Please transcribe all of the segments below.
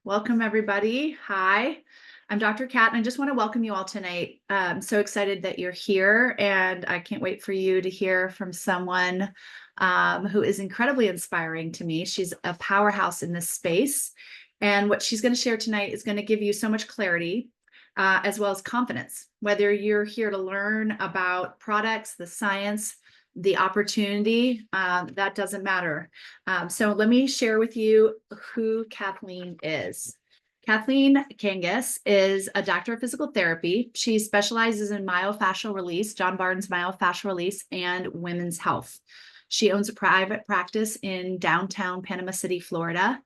Welcome, everybody. Hi, I'm Dr. Kat, and I just want to welcome you all tonight. I'm so excited that you're here, and I can't wait for you to hear from someone who is incredibly inspiring to me. She's a powerhouse in this space, and what she's going to share tonight is going to give you so much clarity as well as confidence, whether you're here to learn about products, the science, the opportunity, that doesn't matter. So let me share with you who Kathleen is. Kathleen Kangas is a doctor of physical therapy. She specializes in myofascial release, John Barnes myofascial release, and women's health. She owns a private practice in downtown Panama City, Florida,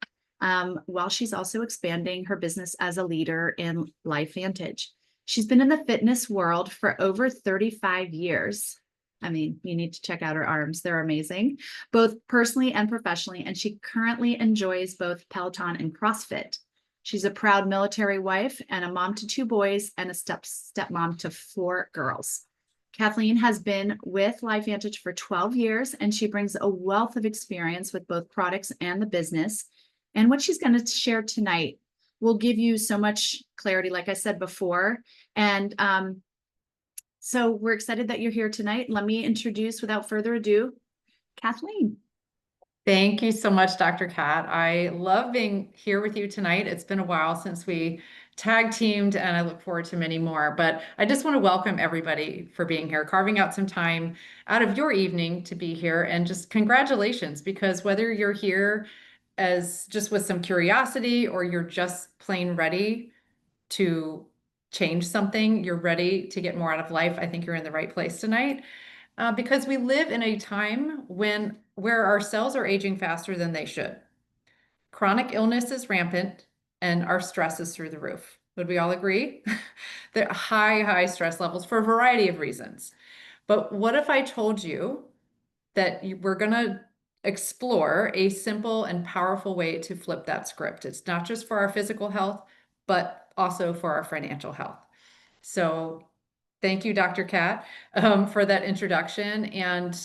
while she's also expanding her business as a leader in LifeVantage. She's been in the fitness world for over 35 years. I mean, you need to check out her arms. They're amazing, both personally and professionally. And she currently enjoys both Peloton and CrossFit. She's a proud military wife and a mom to 2 boys and a stepmom to 4 girls. Kathleen has been with LifeVantage for 12 years, and she brings a wealth of experience with both products and the business. And what she's going to share tonight will give you so much clarity, like I said before. And so we're excited that you're here tonight. Let me introduce, without further ado, Kathleen. Thank you so much, Dr. Kat. I love being here with you tonight. It's been a while since we tag teamed, and I look forward to many more. But I just want to welcome everybody for being here, carving out some time out of your evening to be here. And just congratulations, because whether you're here as just with some curiosity or you're just plain ready to change something, you're ready to get more out of life, I think you're in the right place tonight. Because we live in a time where our cells are aging faster than they should. Chronic illness is rampant and our stress is through the roof. Would we all agree? There are high stress levels for a variety of reasons. But what if I told you that we're going to explore a simple and powerful way to flip that script? It's not just for our physical health, but also for our financial health. So thank you, Dr. Kat, for that introduction. And,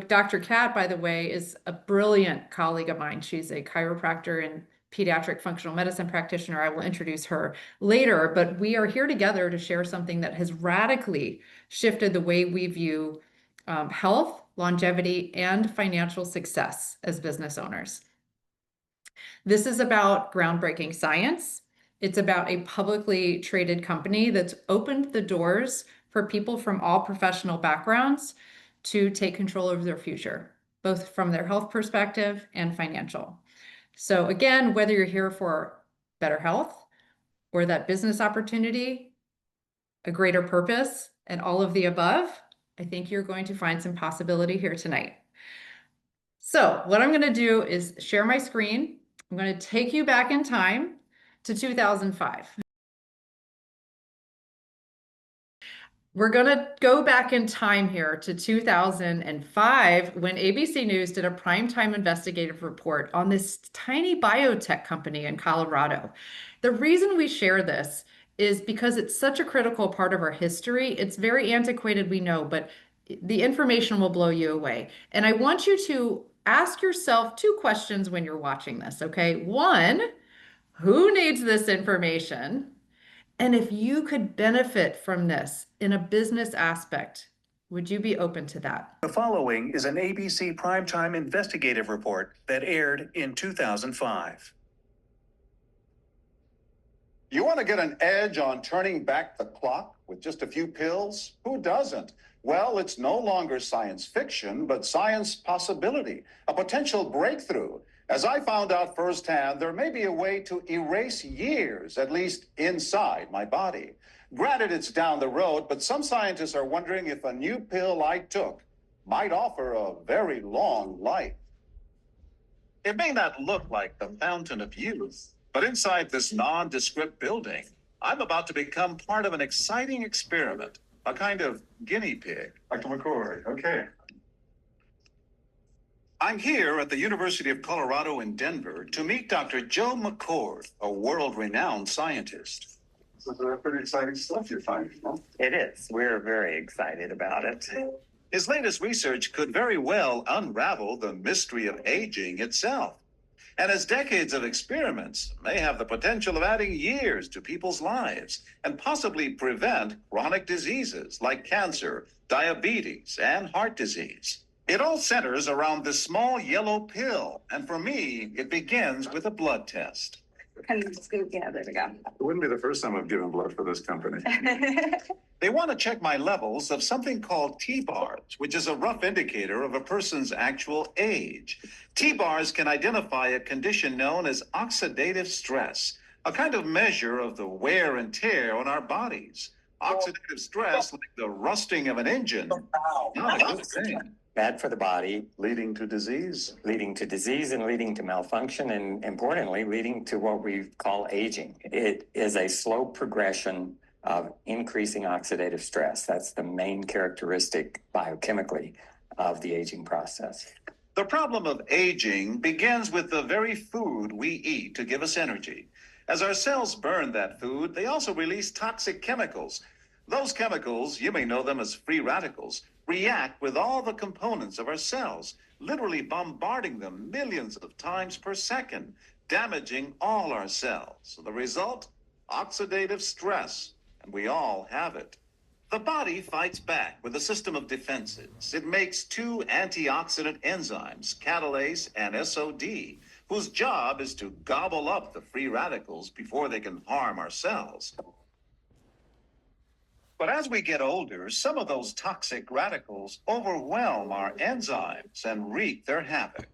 Dr. Kat, by the way, is a brilliant colleague of mine. She's a chiropractor and pediatric functional medicine practitioner. I will introduce her later, but we are here together to share something that has radically shifted the way we view health, longevity, and financial success as business owners. This is about groundbreaking science. It's about a publicly traded company that's opened the doors for people from all professional backgrounds to take control over their future, both from their health perspective and financial. So again, whether you're here for better health or that business opportunity, a greater purpose, and all of the above, I think you're going to find some possibility here tonight. So what I'm going to do is share my screen. I'm going to take you back in time to 2005. We're going to go back in time here to 2005 when ABC News did a primetime investigative report on this tiny biotech company in Colorado. The reason we share this is because it's such a critical part of our history. It's very antiquated, we know, but the information will blow you away. And I want you to ask yourself 2 questions when you're watching this, okay? 1, who needs this information? And if you could benefit from this in a business aspect, would you be open to that? The following is an ABC primetime investigative report that aired in 2005. You want to get an edge on turning back the clock with just a few pills? Who doesn't? Well, it's no longer science fiction, but science possibility, a potential breakthrough. As I found out firsthand, there may be a way to erase years, at least inside my body. Granted, it's down the road, but some scientists are wondering if a new pill I took might offer a very long life. It may not look like the fountain of youth, but inside this nondescript building, I'm about to become part of an exciting experiment, a kind of guinea pig. Dr. McCord, okay. I'm here at the University of Colorado in Denver to meet Dr. Joe McCord, a world-renowned scientist. This is pretty exciting stuff you're finding, huh? It is. We're very excited about it. His latest research could very well unravel the mystery of aging itself. And as decades of experiments may have the potential of adding years to people's lives and possibly prevent chronic diseases like cancer, diabetes, and heart disease. It all centers around this small yellow pill. And for me, it begins with a blood test. Kind of scoop, yeah, there we go. It wouldn't be the first time I've given blood for this company. They want to check my levels of something called T-bars, which is a rough indicator of a person's actual age. T-bars can identify a condition known as oxidative stress, a kind of measure of the wear and tear on our bodies. Oxidative stress, like the rusting of an engine, not a good thing. Bad for the body, Leading to disease. and leading to malfunction, and importantly, leading to what we call aging. It is a slow progression of increasing oxidative stress. That's the main characteristic biochemically of the aging process. The problem of aging begins with the very food we eat to give us energy. As our cells burn that food, they also release toxic chemicals. Those chemicals, you may know them as free radicals, react with all the components of our cells, literally bombarding them millions of times per second, damaging all our cells. The result? Oxidative stress, and we all have it. The body fights back with a system of defenses. It makes two antioxidant enzymes, catalase and SOD, whose job is to gobble up the free radicals before they can harm our cells. But as we get older, some of those toxic radicals overwhelm our enzymes and wreak their havoc.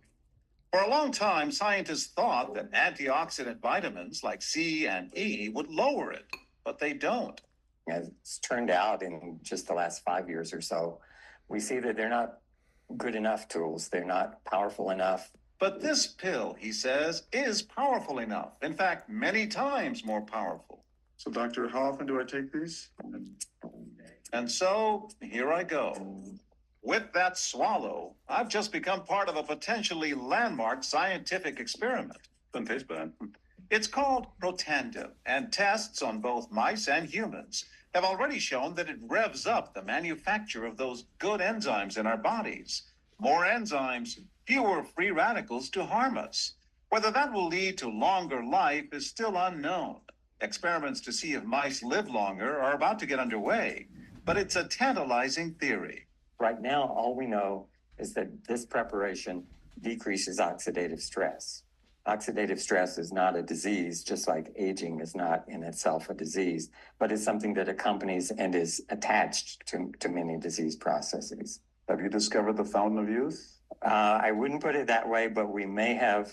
For a long time, scientists thought that antioxidant vitamins like C and E would lower it, but they don't. As it's turned out in just the last 5 years or so, we see that they're not good enough tools. They're not powerful enough. But this pill, he says, is powerful enough. In fact, many times more powerful. So, doctor, how often do I take these? And so here I go. With that swallow, I've just become part of a potentially landmark scientific experiment. Doesn't taste bad. It's called Protandim, and tests on both mice and humans have already shown that it revs up the manufacture of those good enzymes in our bodies. More enzymes, fewer free radicals to harm us. Whether that will lead to longer life is still unknown. Experiments to see if mice live longer are about to get underway, but it's a tantalizing theory. Right now, all we know is that this preparation decreases oxidative stress. Oxidative stress is not a disease, just like aging is not in itself a disease, but it's something that accompanies and is attached to many disease processes. Have you discovered the fountain of youth? I wouldn't put it that way, but we may have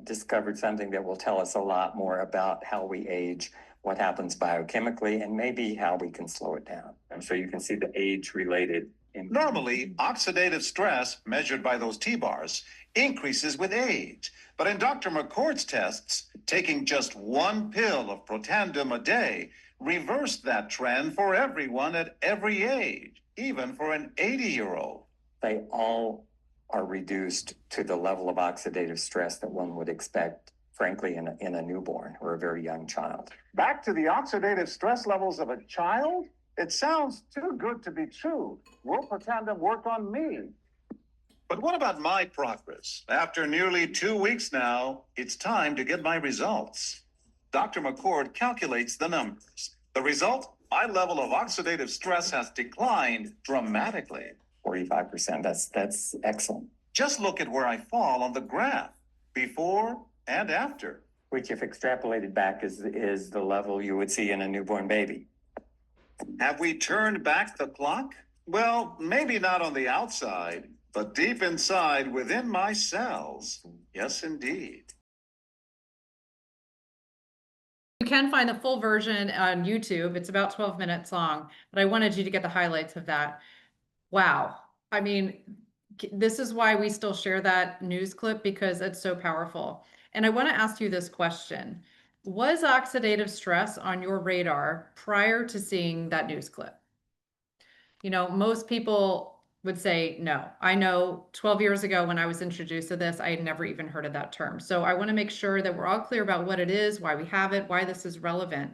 discovered something that will tell us a lot more about how we age, what happens biochemically, and maybe how we can slow it down. And so you can see the age-related. Normally, oxidative stress, measured by those T-bars, increases with age. But in Dr. McCord's tests, taking just one pill of Protandim a day reversed that trend for everyone at every age, even for an 80-year-old. They all are reduced to the level of oxidative stress that one would expect, frankly, in a newborn or a very young child. Back to the oxidative stress levels of a child? It sounds too good to be true. Will Protandim work on me? But what about my progress? After nearly 2 weeks now, it's time to get my results. Dr. McCord calculates the numbers. The result? My level of oxidative stress has declined dramatically. 45%, that's excellent. Just look at where I fall on the graph, before and after. Which, if extrapolated back, is the level you would see in a newborn baby. Have we turned back the clock? Well, maybe not on the outside, but deep inside within my cells. Yes, indeed. You can find the full version on YouTube. It's about 12 minutes long, but I wanted you to get the highlights of that. Wow. I mean, this is why we still share that news clip, because it's so powerful. And I want to ask you this question. Was oxidative stress on your radar prior to seeing that news clip? You know, most people would say no. I know 12 years ago when I was introduced to this, I had never even heard of that term. So I want to make sure that we're all clear about what it is, why we have it, why this is relevant.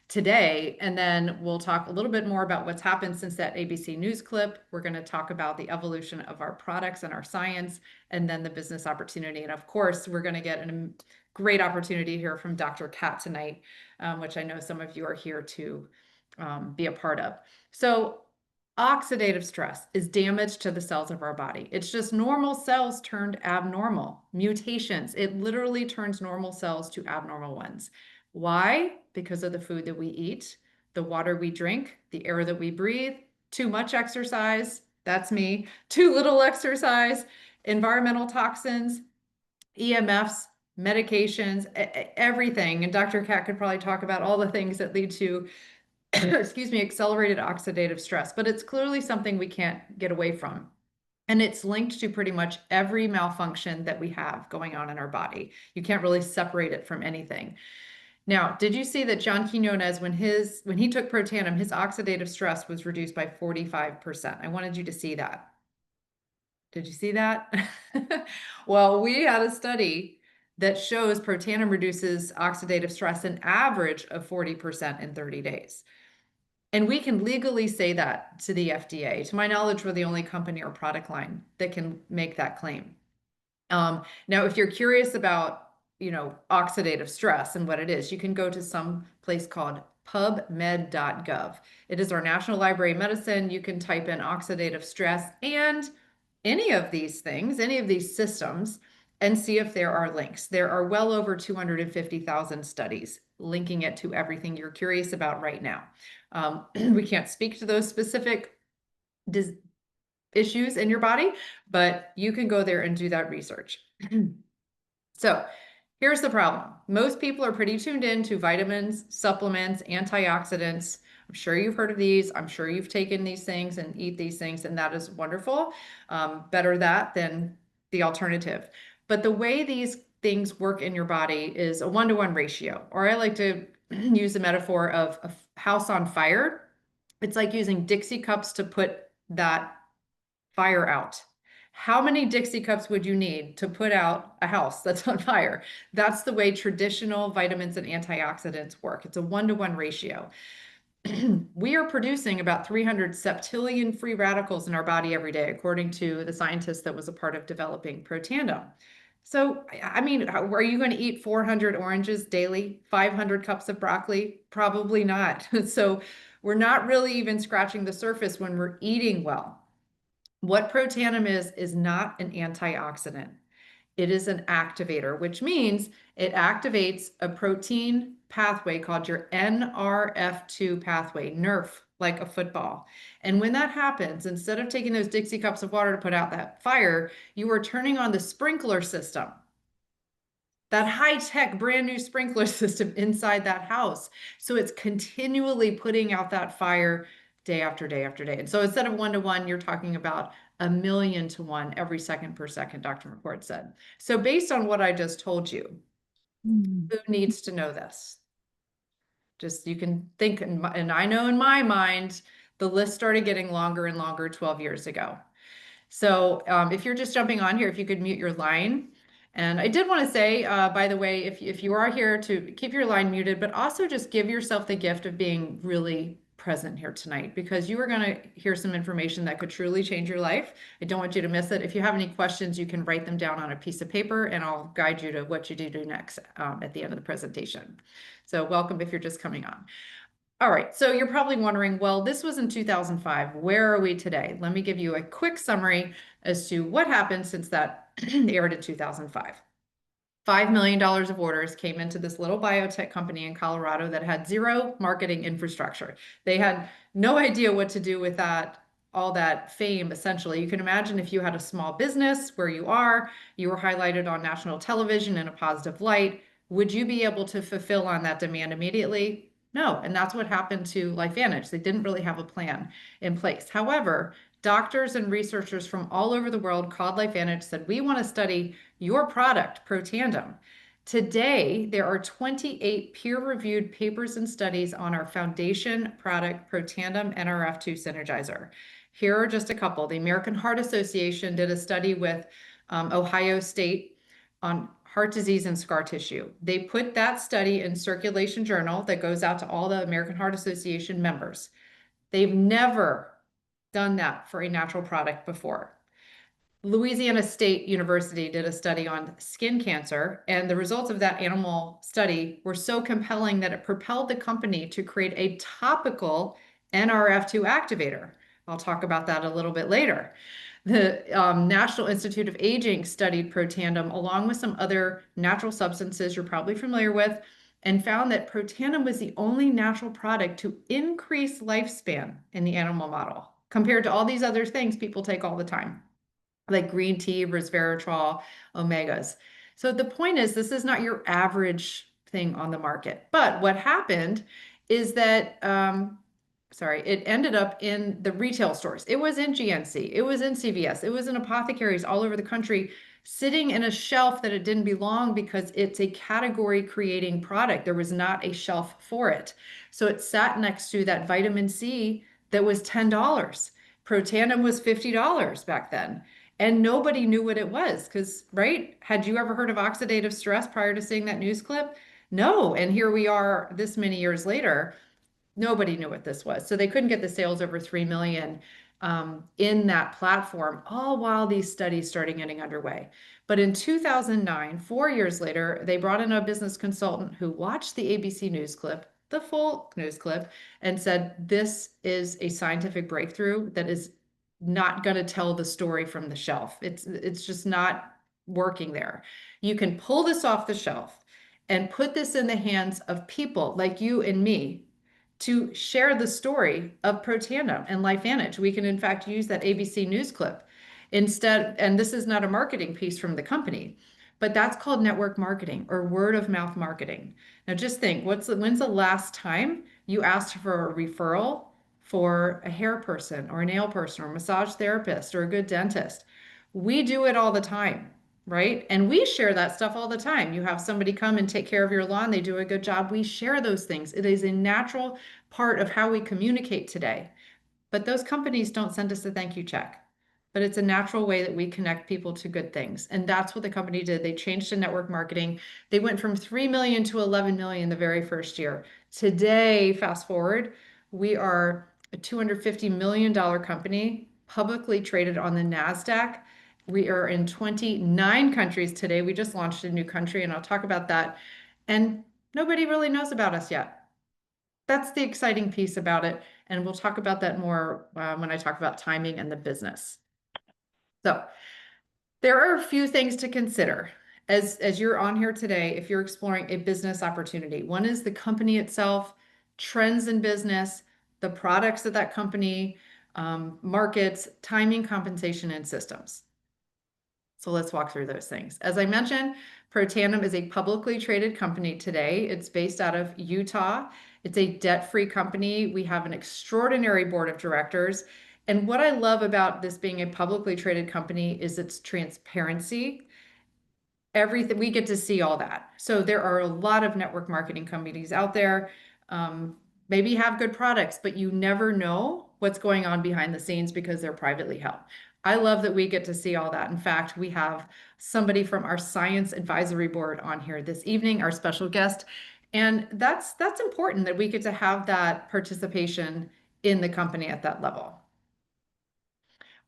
today. And then we'll talk a little bit more about what's happened since that ABC News clip. We're going to talk about the evolution of our products and our science, and then the business opportunity. And of course, we're going to get a great opportunity to hear from Dr. Kat tonight, which I know some of you are here to be a part of. So oxidative stress is damage to the cells of our body. It's just normal cells turned abnormal. Mutations. It literally turns normal cells to abnormal ones. Why? Because of the food that we eat, the water we drink, the air that we breathe, too much exercise, that's me, too little exercise, environmental toxins, EMFs, medications, everything. And Dr. Kat could probably talk about all the things that lead to excuse me, accelerated oxidative stress, but it's clearly something we can't get away from. And it's linked to pretty much every malfunction that we have going on in our body. You can't really separate it from anything. Now, did you see that John Quinones, when he took Protandim, his oxidative stress was reduced by 45%? I wanted you to see that. Did you see that? Well, we had a study that shows Protandim reduces oxidative stress an average of 40% in 30 days. And we can legally say that to the FDA. To my knowledge, we're the only company or product line that can make that claim. Now, if you're curious about, oxidative stress and what it is, you can go to some place called pubmed.gov. It is our National Library of Medicine. You can type in oxidative stress and any of these things, any of these systems, and see if there are links. There are well over 250,000 studies linking it to everything you're curious about right now. We can't speak to those specific issues in your body, but you can go there and do that research. So here's the problem. Most people are pretty tuned in to vitamins, supplements, antioxidants. I'm sure you've heard of these. I'm sure you've taken these things and eat these things, and that is wonderful. Better that than the alternative. But the way these things work in your body is a 1-to-1 ratio, or I like to use the metaphor of a house on fire. It's like using Dixie cups to put that fire out. How many Dixie cups would you need to put out a house that's on fire? That's the way traditional vitamins and antioxidants work. It's a 1-to-1 ratio. We are producing about 300 septillion free radicals in our body every day, according to the scientist that was a part of developing Protandim. So, I mean, are you going to eat 400 oranges daily, 500 cups of broccoli? Probably not. So we're not really even scratching the surface when we're eating well. What Protandim is not an antioxidant. It is an activator, which means it activates a protein pathway called your NRF2 pathway, NERF, like a football. And when that happens, instead of taking those Dixie cups of water to put out that fire, you are turning on the sprinkler system, that high-tech brand new sprinkler system inside that house. So it's continually putting out that fire day after day after day. And so instead of 1-to-1, you're talking about 1,000,000 to 1 every second per second, Dr. McCord said. So based on what I just told you, who needs to know this? Just you can think, and I know in my mind, the list started getting longer and longer 12 years ago. So if you're just jumping on here, if you could mute your line. And I did want to say, by the way, if you are here, to keep your line muted, but also just give yourself the gift of being really present here tonight, because you are going to hear some information that could truly change your life. I don't want you to miss it. If you have any questions, you can write them down on a piece of paper, and I'll guide you to what you do next at the end of the presentation. So welcome if you're just coming on. All right, so you're probably wondering, well, this was in 2005. Where are we today? Let me give you a quick summary as to what happened since that aired in 2005. $5 million of orders came into this little biotech company in Colorado that had zero marketing infrastructure. They had no idea what to do with that, all that fame, essentially. You can imagine if you had a small business where you were highlighted on national television in a positive light, would you be able to fulfill on that demand immediately? No, and that's what happened to LifeVantage. They didn't really have a plan in place. However, doctors and researchers from all over the world called LifeVantage, said, we want to study your product, Protandim. Today, there are 28 peer-reviewed papers and studies on our foundation product, Protandim NRF2 Synergizer. Here are just a couple. The American Heart Association did a study with Ohio State on heart disease and scar tissue. They put that study in Circulation Journal that goes out to all the American Heart Association members. They've never done that for a natural product before. Louisiana State University did a study on skin cancer, and the results of that animal study were so compelling that it propelled the company to create a topical NRF2 activator. I'll talk about that a little bit later. The National Institute of Aging studied Protandim along with some other natural substances you're probably familiar with, and found that Protandim was the only natural product to increase lifespan in the animal model compared to all these other things people take all the time, like green tea, resveratrol, omegas. So the point is, this is not your average thing on the market. But what happened is that, it ended up in the retail stores. It was in GNC, it was in CVS, it was in apothecaries all over the country, sitting in a shelf that it didn't belong because it's a category creating product. There was not a shelf for it. So it sat next to that vitamin C that was $10. Protandim was $50 back then. And nobody knew what it was because, right? Had you ever heard of oxidative stress prior to seeing that news clip? No. And here we are this many years later. Nobody knew what this was. So they couldn't get the sales over 3 million in that platform, all while these studies started getting underway. But in 2009, 4 years later, they brought in a business consultant who watched the ABC news clip, the full news clip, and said, this is a scientific breakthrough that is not going to tell the story from the shelf. It's just not working there. You can pull this off the shelf and put this in the hands of people like you and me to share the story of Protandim and LifeVantage. We can in fact use that ABC news clip instead, and this is not a marketing piece from the company, but that's called network marketing or word of mouth marketing. Now just think, when's the last time you asked for a referral for a hair person or a nail person or a massage therapist or a good dentist? We do it all the time, right? And we share that stuff all the time. You have somebody come and take care of your lawn, they do a good job. We share those things. It is a natural part of how we communicate today. But those companies don't send us a thank you check. But it's a natural way that we connect people to good things. And that's what the company did. They changed to network marketing. They went from 3 million to 11 million the very first year. Today, fast forward, we are a $250 million company, publicly traded on the NASDAQ. We are in 29 countries today. We just launched a new country, and I'll talk about that. And nobody really knows about us yet. That's the exciting piece about it. And we'll talk about that more when I talk about timing and the business. So there are a few things to consider as you're on here today if you're exploring a business opportunity. One is the company itself, trends in business, the products that that company markets, timing, compensation, and systems. So let's walk through those things. As I mentioned, Protandim is a publicly traded company today. It's based out of Utah. It's a debt-free company. We have an extraordinary board of directors. And what I love about this being a publicly traded company is its transparency. Everything, we get to see all that. So there are a lot of network marketing companies out there, maybe have good products, but you never know what's going on behind the scenes because they're privately held. I love that we get to see all that. In fact, we have somebody from our science advisory board on here this evening, our special guest. And that's important that we get to have that participation in the company at that level.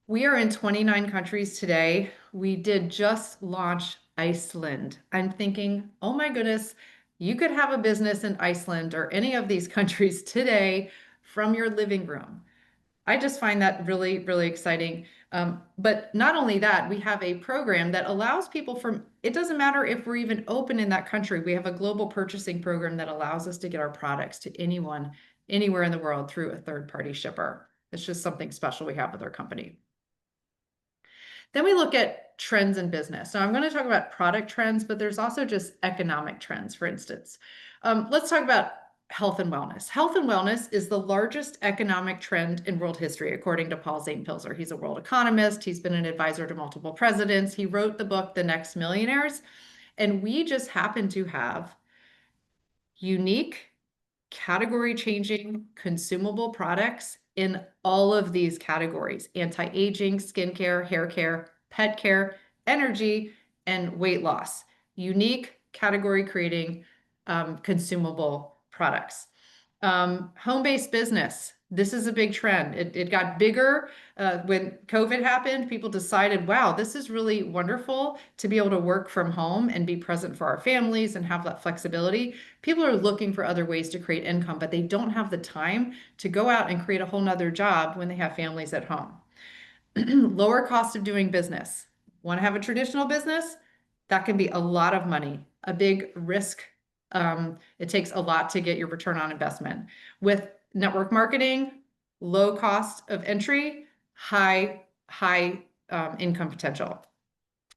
We are in 29 countries today. We did just launch Iceland. I'm thinking, oh my goodness, you could have a business in Iceland or any of these countries today from your living room. I just find that really, really exciting. But not only that, we have a program that allows people from, it doesn't matter if we're even open in that country. We have a global purchasing program that allows us to get our products to anyone, anywhere in the world through a third-party shipper. It's just something special we have with our company. Then we look at trends in business. So I'm going to talk about product trends, but there's also just economic trends, for instance. Let's talk about health and wellness. Health and wellness is the largest economic trend in world history, according to Paul Zane-Pilzer. He's a world economist. He's been an advisor to multiple presidents. He wrote the book, The Next Millionaires. And we just happen to have unique, category-changing, consumable products in all of these categories: anti-aging, skincare, hair care, pet care, energy, and weight loss. unique category creating consumable products. Home-based business. This is a big trend. It got bigger when COVID happened. People decided, wow, this is really wonderful to be able to work from home and be present for our families and have that flexibility. People are looking for other ways to create income, but they don't have the time to go out and create a whole nother job when they have families at home. Lower cost of doing business. Want to have a traditional business? That can be a lot of money, a big risk. It takes a lot to get your return on investment. With network marketing, low cost of entry, high income potential.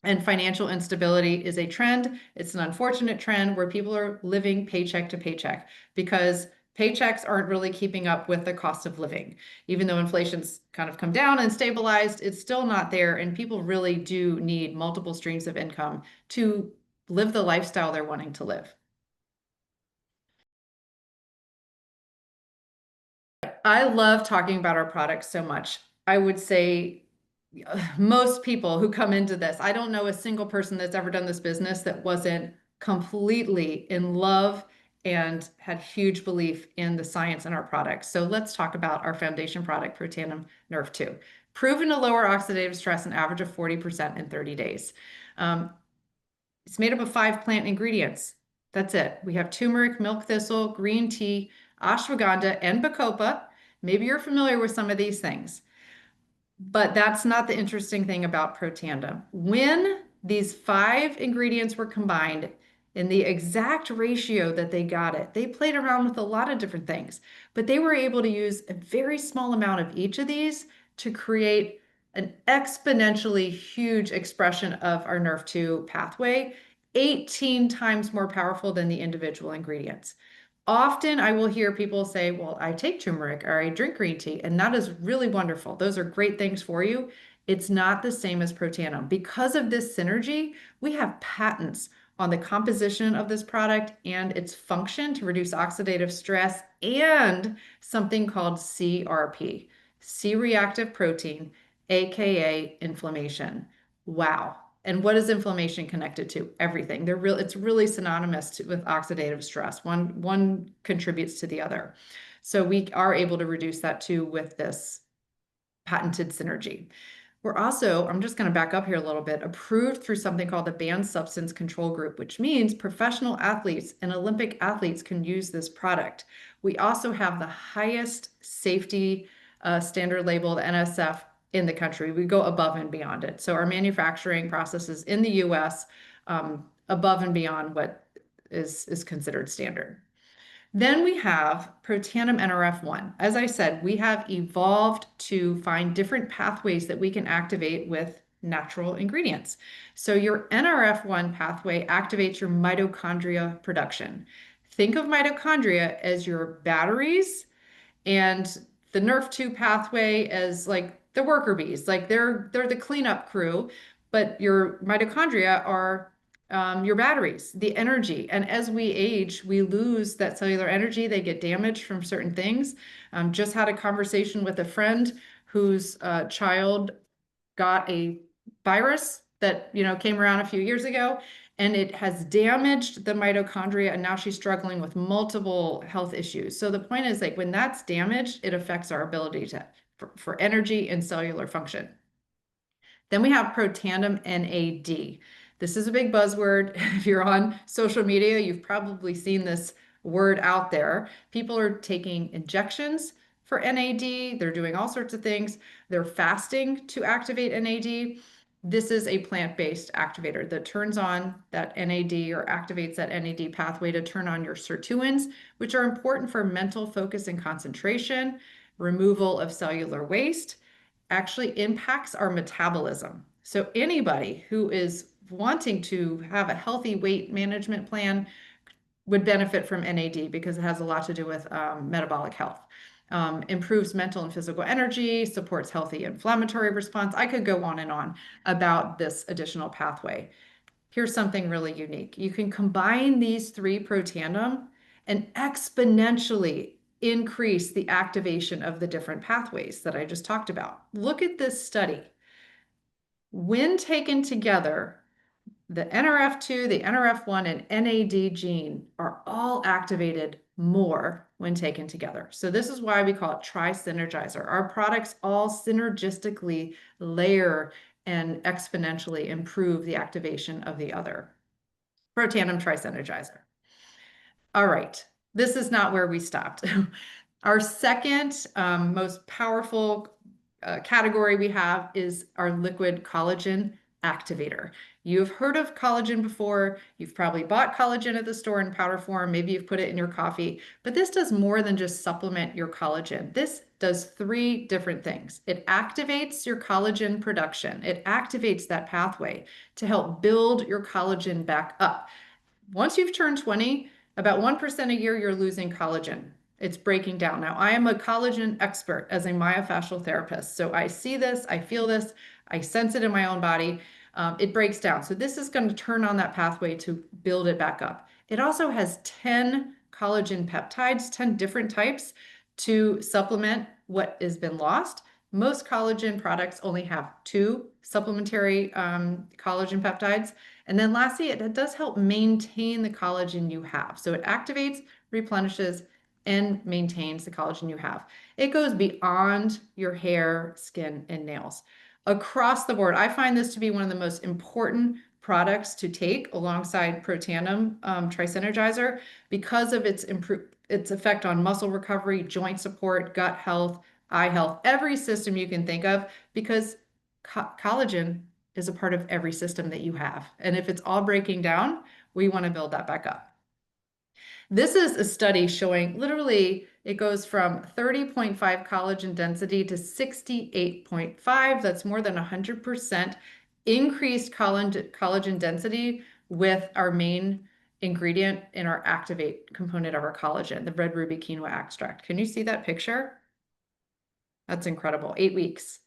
And financial instability is a trend. It's an unfortunate trend where people are living paycheck to paycheck because paychecks aren't really keeping up with the cost of living. Even though inflation's kind of come down and stabilized, it's still not there. And people really do need multiple streams of income to live the lifestyle they're wanting to live. I love talking about our products so much. I would say most people who come into this, I don't know a single person that's ever done this business that wasn't completely in love and had huge belief in the science in our products. So let's talk about our foundation product, Protandim Nerve 2. Proven to lower oxidative stress an average of 40% in 30 days. It's made up of 5 plant ingredients. That's it. We have turmeric, milk thistle, green tea, ashwagandha, and bacopa. Maybe you're familiar with some of these things. But that's not the interesting thing about Protandim. When these 5 ingredients were combined in the exact ratio that they got it, they played around with a lot of different things, but they were able to use a very small amount of each of these to create an exponentially huge expression of our Nerve2 pathway, 18 times more powerful than the individual ingredients. Often I will hear people say, well, I take turmeric or I drink green tea, and that is really wonderful. Those are great things for you. It's not the same as Protandim. Because of this synergy, we have patents on the composition of this product and its function to reduce oxidative stress and something called CRP, C-reactive protein, aka inflammation. Wow. And what is inflammation connected to? Everything. It's really synonymous with oxidative stress. One contributes to the other. So we are able to reduce that too with this patented synergy. We're also, I'm just going to back up here a little bit, approved through something called the Banned Substance Control Group, which means professional athletes and Olympic athletes can use this product. We also have the highest safety standard label, the NSF, in the country. We go above and beyond it. So our manufacturing processes in the US above and beyond what is considered standard. Then we have Protandim NRF1. As I said, we have evolved to find different pathways that we can activate with natural ingredients. So your NRF1 pathway activates your mitochondria production. Think of mitochondria as your batteries and the Nerve2 pathway as like the worker bees, like they're the cleanup crew, but your mitochondria are your batteries, the energy. And as we age, we lose that cellular energy. They get damaged from certain things. Just had a conversation with a friend whose child got a virus that came around a few years ago, and it has damaged the mitochondria, and now she's struggling with multiple health issues. So the point is, like, when that's damaged, it affects our ability for energy and cellular function. Then we have Protandim NAD. This is a big buzzword. If you're on social media, you've probably seen this word out there. People are taking injections for NAD. They're doing all sorts of things. They're fasting to activate NAD. This is a plant-based activator that turns on that NAD or activates that NAD pathway to turn on your sirtuins, which are important for mental focus and concentration, removal of cellular waste, actually impacts our metabolism. So anybody who is wanting to have a healthy weight management plan would benefit from NAD because it has a lot to do with metabolic health. Improves mental and physical energy, supports healthy inflammatory response. I could go on and on about this additional pathway. Here's something really unique. You can combine these 3 Protandim and exponentially increase the activation of the different pathways that I just talked about. Look at this study. When taken together, the NRF2, the NRF1, and NAD gene are all activated more when taken together. So this is why we call it tri-synergizer. Our products all synergistically layer and exponentially improve the activation of the other. Protandim tri-synergizer. All right, this is not where we stopped. Our second most powerful category we have is our liquid collagen activator. You've heard of collagen before. You've probably bought collagen at the store in powder form. Maybe you've put it in your coffee, but this does more than just supplement your collagen. This does three different things. It activates your collagen production. It activates that pathway to help build your collagen back up. Once you've turned 20, about 1% a year, you're losing collagen. It's breaking down. Now, I am a collagen expert as a myofascial therapist. So I see this, I feel this, I sense it in my own body. It breaks down. So this is going to turn on that pathway to build it back up. It also has 10 collagen peptides, 10 different types to supplement what has been lost. Most collagen products only have 2 supplementary collagen peptides. And then lastly, it does help maintain the collagen you have. So it activates, replenishes, and maintains the collagen you have. It goes beyond your hair, skin, and nails. Across the board, I find this to be one of the most important products to take alongside Protandim Tri-Synergizer because of its effect on muscle recovery, joint support, gut health, eye health, every system you can think of, because collagen is a part of every system that you have. And if it's all breaking down, we want to build that back up. This is a study showing literally it goes from 30.5 collagen density to 68.5. That's more than 100% increased collagen density with our main ingredient in our activate component of our collagen, the red ruby quinoa extract. Can you see that picture? That's incredible. 8 weeks.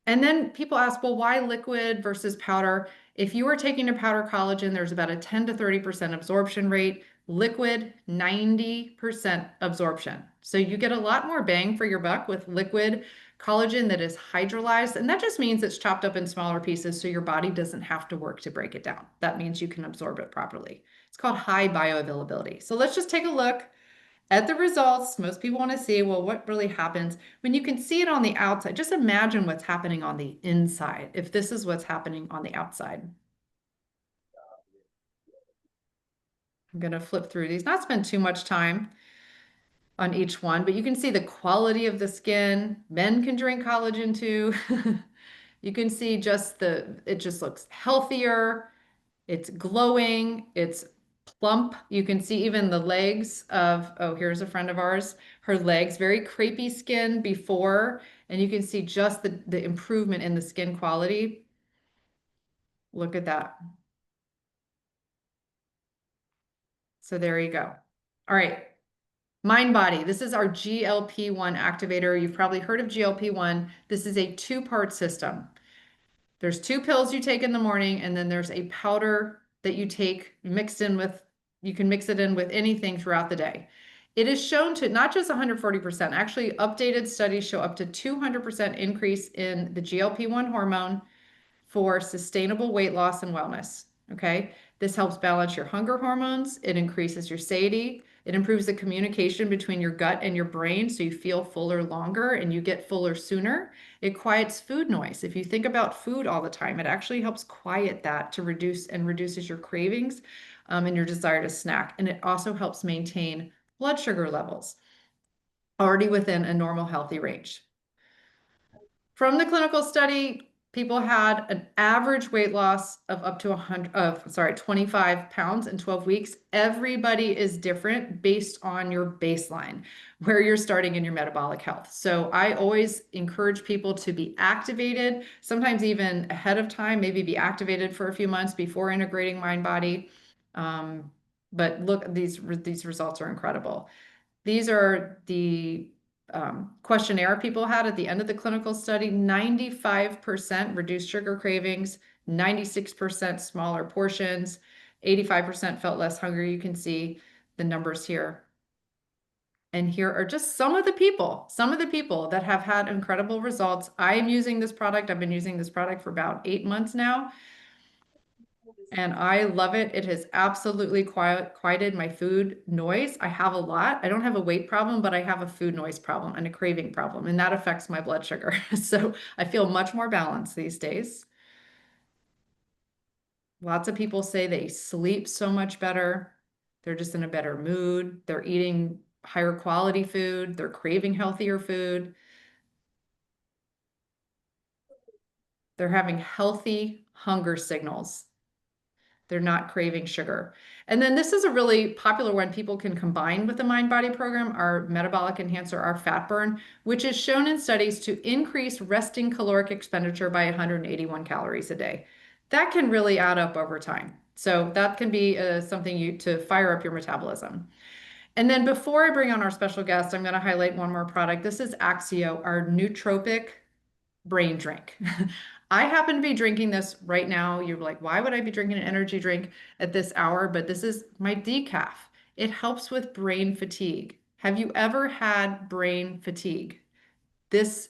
And then people ask, well, why liquid versus powder? If you are taking a powder collagen, there's about a 10 to 30% absorption rate. Liquid, 90% absorption. So you get a lot more bang for your buck with liquid collagen that is hydrolyzed. And that just means it's chopped up in smaller pieces so your body doesn't have to work to break it down. That means you can absorb it properly. It's called high bioavailability. So let's just take a look at the results. Most people want to see, well, what really happens when you can see it on the outside? Just imagine what's happening on the inside if this is what's happening on the outside. I'm going to flip through these, not spend too much time on each one, but you can see the quality of the skin. Men can drink collagen too. You can see it just looks healthier. It's glowing. It's plump. You can see even the legs of, oh, here's a friend of ours, her legs, very crepey skin before, and you can see just the improvement in the skin quality. Look at that. So there you go. All right. Mind body. This is our GLP-1 activator. You've probably heard of GLP-1. This is a 2-part system. There's 2 pills you take in the morning, and then there's a powder that you take mixed in with, you can mix it in with anything throughout the day. It is shown to not just 140%, actually updated studies show up to 200% increase in the GLP-1 hormone for sustainable weight loss and wellness. Okay, this helps balance your hunger hormones. It increases your satiety. It improves the communication between your gut and your brain so you feel fuller longer and you get fuller sooner. It quiets food noise. If you think about food all the time, it actually helps quiet that to reduces your cravings and your desire to snack. And it also helps maintain blood sugar levels already within a normal healthy range. From the clinical study, people had an average weight loss of up to 25 pounds in 12 weeks. Everybody is different based on your baseline, where you're starting in your metabolic health. So I always encourage people to be activated, sometimes even ahead of time, maybe be activated for a few months before integrating mind body. But look, these results are incredible. These are the questionnaire people had at the end of the clinical study. 95% reduced sugar cravings, 96% smaller portions, 85% felt less hungry. You can see the numbers here. And here are just some of the people that have had incredible results. I am using this product. I've been using this product for about 8 months now. and I love it. It has absolutely quieted my food noise. I have a lot. I don't have a weight problem, but I have a food noise problem and a craving problem, and that affects my blood sugar. So I feel much more balanced these days. Lots of people say they sleep so much better. They're just in a better mood. They're eating higher quality food. They're craving healthier food. They're having healthy hunger signals. They're not craving sugar. And then this is a really popular one people can combine with the Mind Body program, our metabolic enhancer, our fat burn, which is shown in studies to increase resting caloric expenditure by 181 calories a day. That can really add up over time. So that can be something to fire up your metabolism. And then before I bring on our special guest, I'm going to highlight one more product. This is Axio, our nootropic brain drink. I happen to be drinking this right now. You're like, why would I be drinking an energy drink at this hour? But this is my decaf. It helps with brain fatigue. Have you ever had brain fatigue? This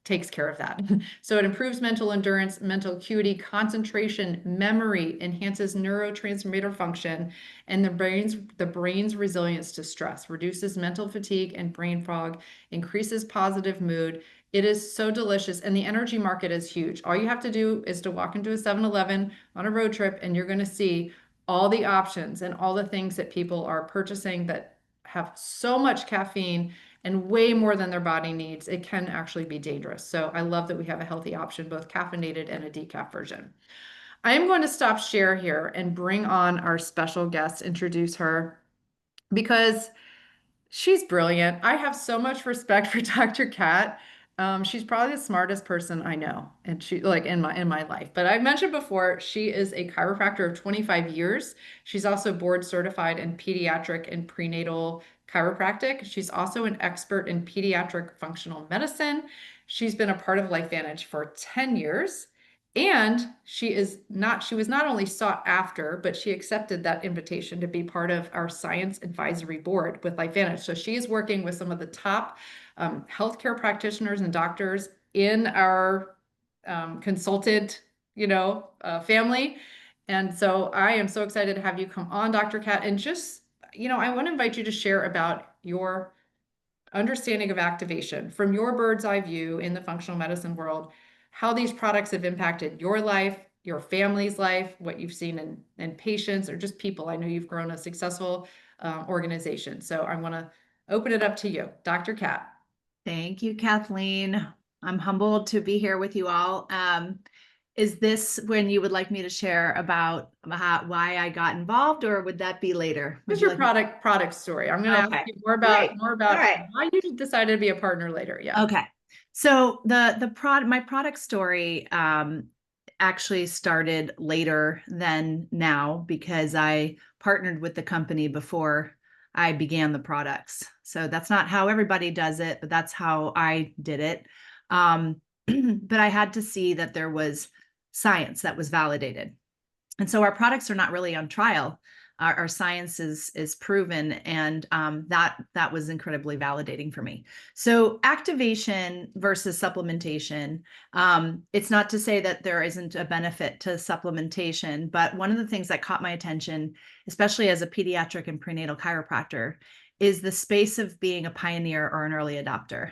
takes care of that. So it improves mental endurance, mental acuity, concentration, memory, enhances neurotransmitter function, and the brain's resilience to stress, reduces mental fatigue and brain fog, increases positive mood. It is so delicious, and the energy market is huge. All you have to do is to walk into a 7-Eleven on a road trip, and you're going to see all the options and all the things that people are purchasing that have so much caffeine and way more than their body needs. It can actually be dangerous. So I love that we have a healthy option, both caffeinated and a decaf version. I am going to stop share here and bring on our special guest, introduce her, because she's brilliant. I have so much respect for Dr. Kat. She's probably the smartest person I know, and she like in my life. But I mentioned before, she is a chiropractor of 25 years. She's also board certified in pediatric and prenatal chiropractic. She's also an expert in pediatric functional medicine. She's been a part of LifeVantage for 10 years. And she was not only sought after, but she accepted that invitation to be part of our science advisory board with LifeVantage. So she is working with some of the top healthcare practitioners and doctors in our consulted, family. And so I am so excited to have you come on, Dr. Kat, and just, I want to invite you to share about your understanding of activation from your bird's eye view in the functional medicine world, how these products have impacted your life, your family's life, what you've seen in patients or just people. I know you've grown a successful organization. So I want to open it up to you, Dr. Kat. Thank you, Kathleen. I'm humbled to be here with you all. Is this when you would like me to share about why I got involved, or would that be later? What's your product story? I'm going to ask you more about why you decided to be a partner later. Yeah. Okay. So my product story actually started later than now, because I partnered with the company before I began the products. So that's not how everybody does it, but that's how I did it. But I had to see that there was science that was validated. And so our products are not really on trial. Our science is proven, and that was incredibly validating for me. So activation versus supplementation, it's not to say that there isn't a benefit to supplementation, but one of the things that caught my attention, especially as a pediatric and prenatal chiropractor, is the space of being a pioneer or an early adopter.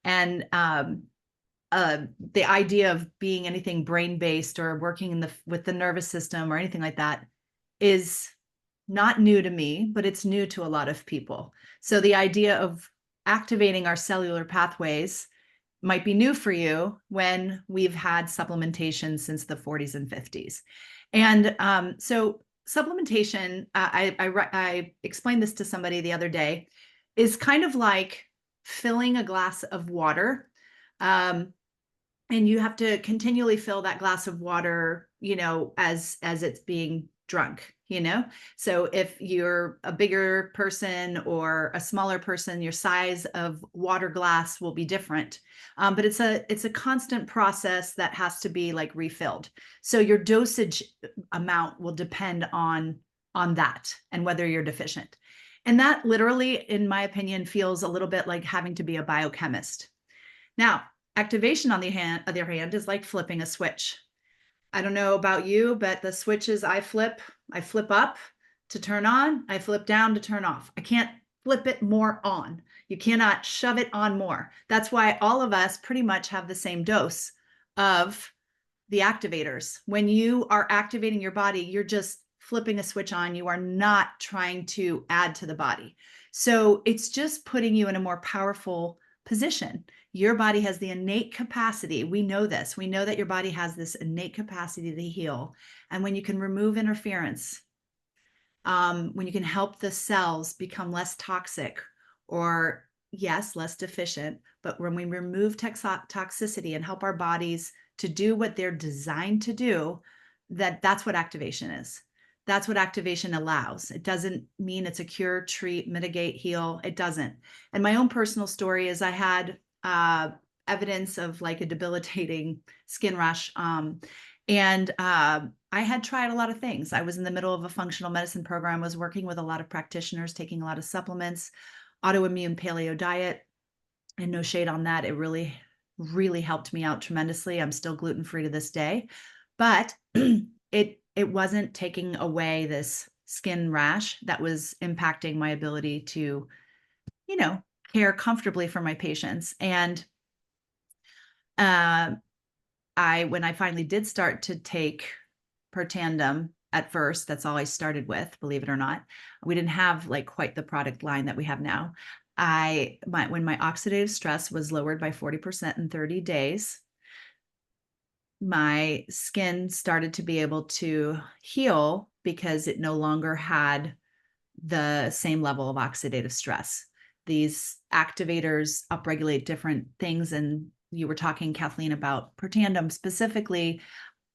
And the idea of being anything brain-based or working with the nervous system or anything like that is not new to me, but it's new to a lot of people. So the idea of activating our cellular pathways might be new for you when we've had supplementation since the 40s and 50s. And so supplementation, I explained this to somebody the other day, is kind of like filling a glass of water. And you have to continually fill that glass of water, as it's being drunk, So if you're a bigger person or a smaller person, your size of water glass will be different. But it's a constant process that has to be like refilled. So your dosage amount will depend on that and whether you're deficient. And that literally, in my opinion, feels a little bit like having to be a biochemist. Now, activation, on the other hand, is like flipping a switch. I don't know about you, but the switches I flip up to turn on, I flip down to turn off. I can't flip it more on. You cannot shove it on more. That's why all of us pretty much have the same dose of the activators. When you are activating your body, you're just flipping a switch on. You are not trying to add to the body. So it's just putting you in a more powerful position. Your body has the innate capacity. We know this. We know that your body has this innate capacity to heal. And when you can remove interference, when you can help the cells become less toxic, or yes, less deficient, but when we remove toxicity and help our bodies to do what they're designed to do, that's what activation is. That's what activation allows. It doesn't mean it's a cure, treat, mitigate, heal. It doesn't. And my own personal story is I had evidence of like a debilitating skin rash. I had tried a lot of things. I was in the middle of a functional medicine program, was working with a lot of practitioners, taking a lot of supplements, autoimmune paleo diet, and no shade on that. It really, really helped me out tremendously. I'm still gluten-free to this day, but it wasn't taking away this skin rash that was impacting my ability to, care comfortably for my patients. And when I finally did start to take Protandim at first, that's all I started with, believe it or not. We didn't have like quite the product line that we have now. When my oxidative stress was lowered by 40% in 30 days, my skin started to be able to heal because it no longer had the same level of oxidative stress. These activators upregulate different things. And you were talking, Kathleen, about Protandim specifically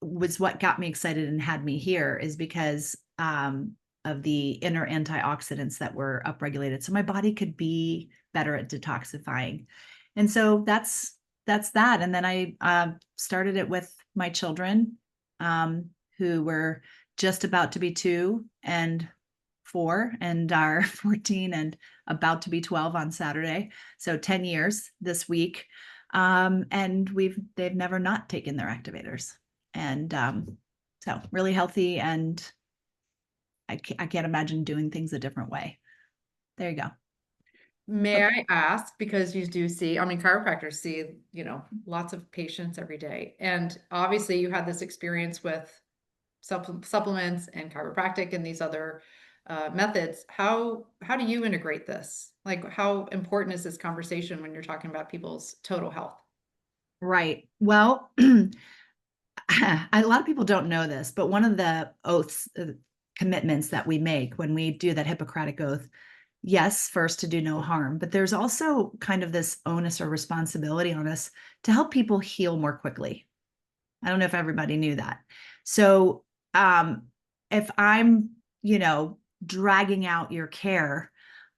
was what got me excited and had me here, is because of the inner antioxidants that were upregulated. So my body could be better at detoxifying. And so that's that. And then I started it with my children who were just about to be 2 and 4 and are 14 and about to be 12 on Saturday. So 10 years this week. And they've never not taken their activators. And so really healthy, and I can't imagine doing things a different way. There you go. May I ask, because you do see, chiropractors see, lots of patients every day. And obviously you had this experience with supplements and chiropractic and these other methods. How do you integrate this? Like, how important is this conversation when you're talking about people's total health? Right. Well, a lot of people don't know this, but one of the oaths, commitments that we make when we do that Hippocratic oath, yes, first to do no harm, but there's also kind of this onus or responsibility on us to help people heal more quickly. I don't know if everybody knew that. So if I'm, dragging out your care,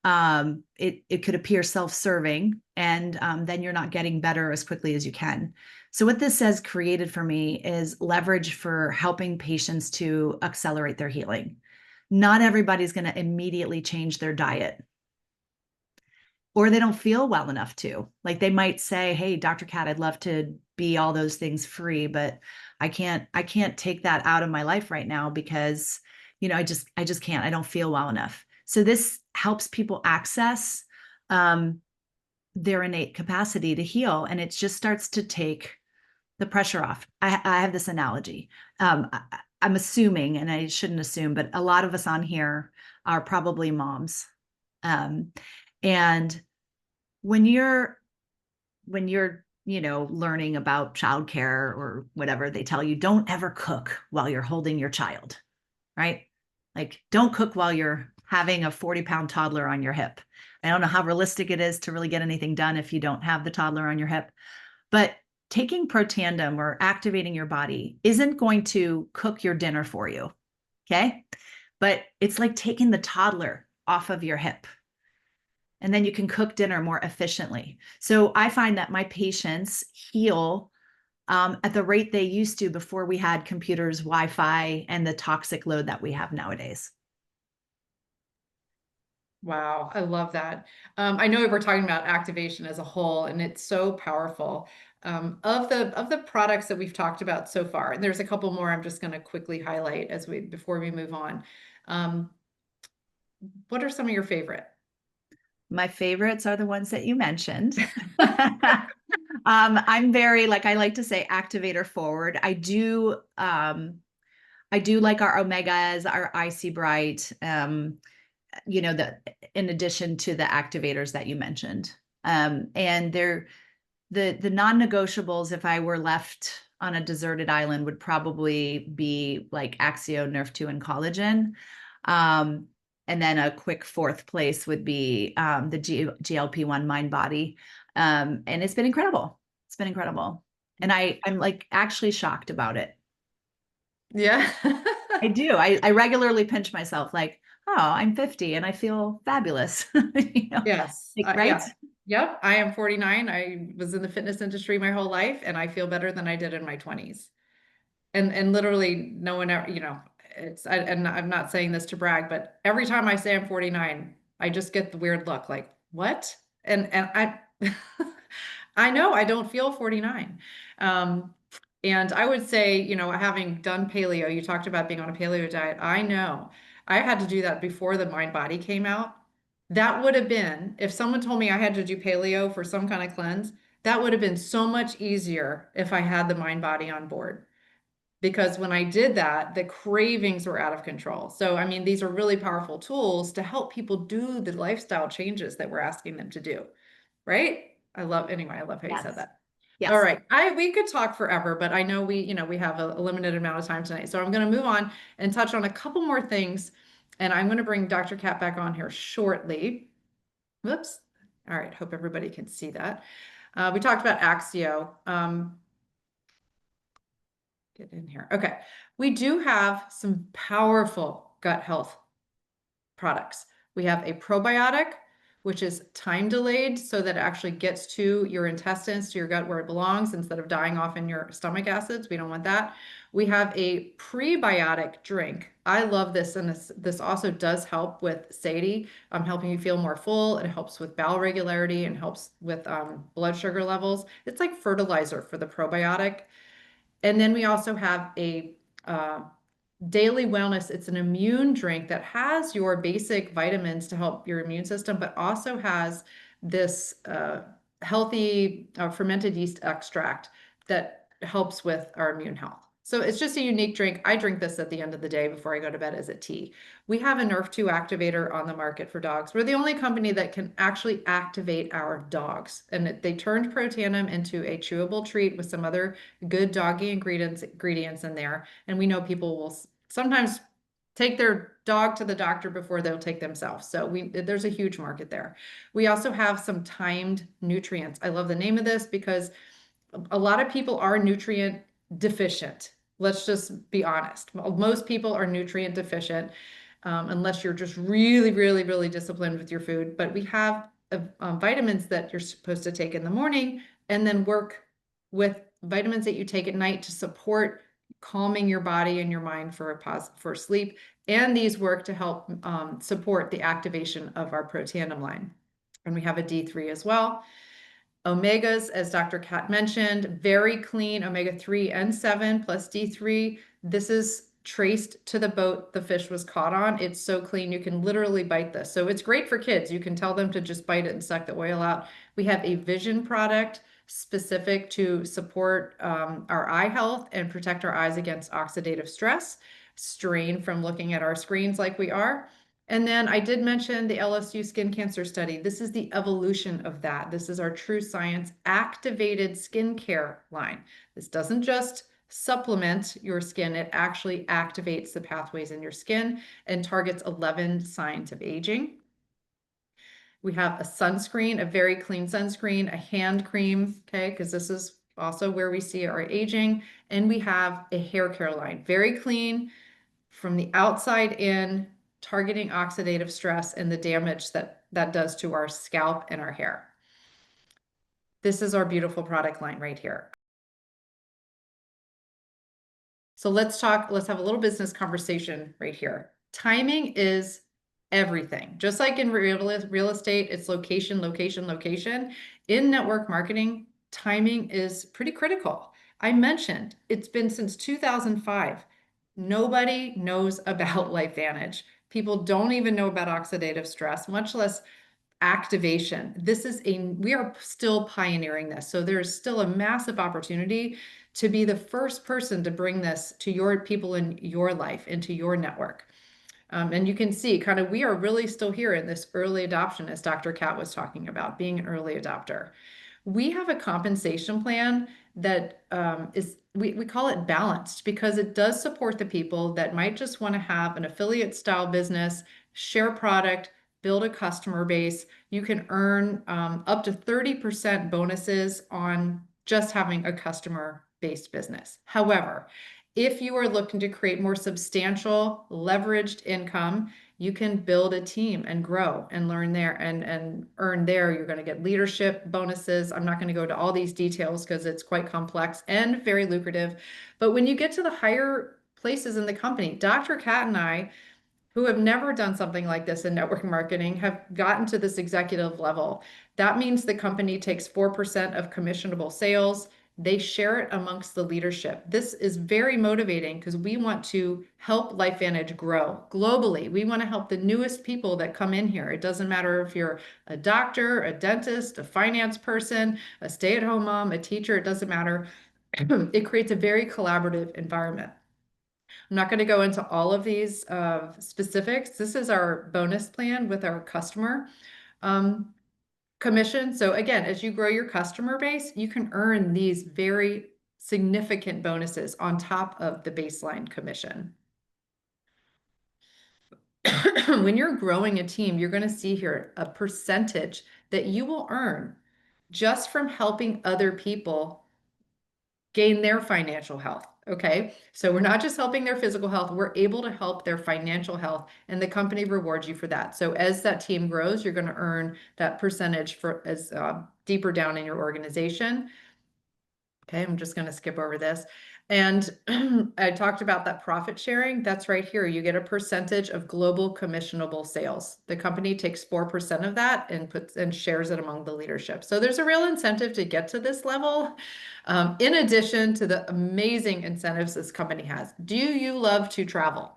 it could appear self-serving, and then you're not getting better as quickly as you can. So what this has created for me is leverage for helping patients to accelerate their healing. Not everybody's going to immediately change their diet, or they don't feel well enough to. Like they might say, hey, Dr. Kat, I'd love to be all those things free, but I can't take that out of my life right now because, I just can't, I don't feel well enough. So this helps people access their innate capacity to heal. And it just starts to take the pressure off. I have this analogy. I'm assuming, and I shouldn't assume, but a lot of us on here are probably moms. And when you're learning about childcare or whatever, they tell you don't ever cook while you're holding your child, right? Like don't cook while you're having a 40-pound toddler on your hip. I don't know how realistic it is to really get anything done if you don't have the toddler on your hip, but taking Protandim or activating your body isn't going to cook your dinner for you, okay? But it's like taking the toddler off of your hip, and then you can cook dinner more efficiently. So I find that my patients heal at the rate they used to before we had computers, Wi-Fi, and the toxic load that we have nowadays. Wow, I love that. I know we're talking about activation as a whole, and it's so powerful. Of the products that we've talked about so far, and there's a couple more I'm just going to quickly highlight before we move on. What are some of your favorite? My favorites are the ones that you mentioned. I'm very, like I like to say, activator forward. I do like our Omegas, our IC Bright, in addition to the activators that you mentioned. And they're the non-negotiables, if I were left on a deserted island, would probably be like Axio, Nerf 2, and collagen. And then a quick fourth place would be the GLP-1 Mind Body. And it's been incredible. It's been incredible. And I'm like actually shocked about it. Yeah. I do. I regularly pinch myself like, oh, I'm 50 and I feel fabulous. Yes. Right? Yeah. Yep. I am 49. I was in the fitness industry my whole life, and I feel better than I did in my 20s. And literally no one ever, and I'm not saying this to brag, but every time I say I'm 49, I just get the weird look like, what? And I I know I don't feel 49. And I would say, having done paleo, you talked about being on a paleo diet. I know I had to do that before the Mind Body came out. That would have been, if someone told me I had to do paleo for some kind of cleanse, that would have been so much easier if I had the Mind Body on board. Because when I did that, the cravings were out of control. So, I mean, these are really powerful tools to help people do the lifestyle changes that we're asking them to do, right? I love how you said that. Yes. All right. We could talk forever, but I know we have a limited amount of time tonight. So I'm going to move on and touch on a couple more things. And I'm going to bring Dr. Kat back on here shortly. Whoops. All right. Hope everybody can see that. We talked about Axio. Get in here. Okay. We do have some powerful gut health products. We have a probiotic, which is time delayed so that it actually gets to your intestines, to your gut where it belongs, instead of dying off in your stomach acids. We don't want that. We have a prebiotic drink. I love this, and this also does help with satiety, helping you feel more full. It helps with bowel regularity and helps with blood sugar levels. It's like fertilizer for the probiotic. And then we also have a daily wellness. It's an immune drink that has your basic vitamins to help your immune system, but also has this healthy fermented yeast extract that helps with our immune health. So it's just a unique drink. I drink this at the end of the day before I go to bed as a tea. We have a Nerf 2 activator on the market for dogs. We're the only company that can actually activate our dogs. And they turned Protandim into a chewable treat with some other good doggy ingredients in there. And we know people will sometimes take their dog to the doctor before they'll take themselves. So there's a huge market there. We also have some timed nutrients. I love the name of this because a lot of people are nutrient deficient. Let's just be honest. Most people are nutrient deficient unless you're just really, really, really disciplined with your food. But we have vitamins that you're supposed to take in the morning and then work with vitamins that you take at night to support calming your body and your mind for sleep. And these work to help support the activation of our Protandim line. And we have a D3 as well. Omegas, as Dr. Kat mentioned, very clean, omega-3 and 7 plus D3. This is traced to the boat the fish was caught on. It's so clean, you can literally bite this. So it's great for kids. You can tell them to just bite it and suck the oil out. We have a vision product specific to support our eye health and protect our eyes against oxidative stress, strain from looking at our screens like we are. And then I did mention the LSU skin cancer study. This is the evolution of that. This is our True Science activated skincare line. This doesn't just supplement your skin, it actually activates the pathways in your skin and targets 11 signs of aging. We have a sunscreen, a very clean sunscreen, a hand cream, okay, because this is also where we see our aging. And we have a hair care line, very clean from the outside in, targeting oxidative stress and the damage that does to our scalp and our hair. This is our beautiful product line right here. So let's have a little business conversation right here. Timing is everything. Just like in real estate, it's location, location, location. In network marketing, timing is pretty critical. I mentioned it's been since 2005. Nobody knows about LifeVantage. People don't even know about oxidative stress, much less activation. We are still pioneering this. So there's still a massive opportunity to be the first person to bring this to your people in your life, into your network. And you can see kind of, we are really still here in this early adoption, as Dr. Kat was talking about, being an early adopter. We have a compensation plan that we call it balanced because it does support the people that might just want to have an affiliate style business, share product, build a customer base. You can earn up to 30% bonuses on just having a customer-based business. However, if you are looking to create more substantial leveraged income, you can build a team and grow and learn there and earn there. You're going to get leadership bonuses. I'm not going to go to all these details because it's quite complex and very lucrative. But when you get to the higher places in the company, Dr. Kat and I, who have never done something like this in network marketing, have gotten to this executive level. That means the company takes 4% of commissionable sales. They share it amongst the leadership. This is very motivating because we want to help LifeVantage grow globally. We want to help the newest people that come in here. It doesn't matter if you're a doctor, a dentist, a finance person, a stay-at-home mom, a teacher, it doesn't matter. It creates a very collaborative environment. I'm not going to go into all of these specifics. This is our bonus plan with our customer commission. So again, as you grow your customer base, you can earn these very significant bonuses on top of the baseline commission. When you're growing a team, you're going to see here a percentage that you will earn just from helping other people gain their financial health. Okay, so we're not just helping their physical health, we're able to help their financial health, and the company rewards you for that. So as that team grows, you're going to earn that percentage for as deeper down in your organization. Okay, I'm just going to skip over this. And I talked about that profit sharing. That's right here. You get a percentage of global commissionable sales. The company takes 4% of that and shares it among the leadership. So there's a real incentive to get to this level, in addition to the amazing incentives this company has. Do you love to travel?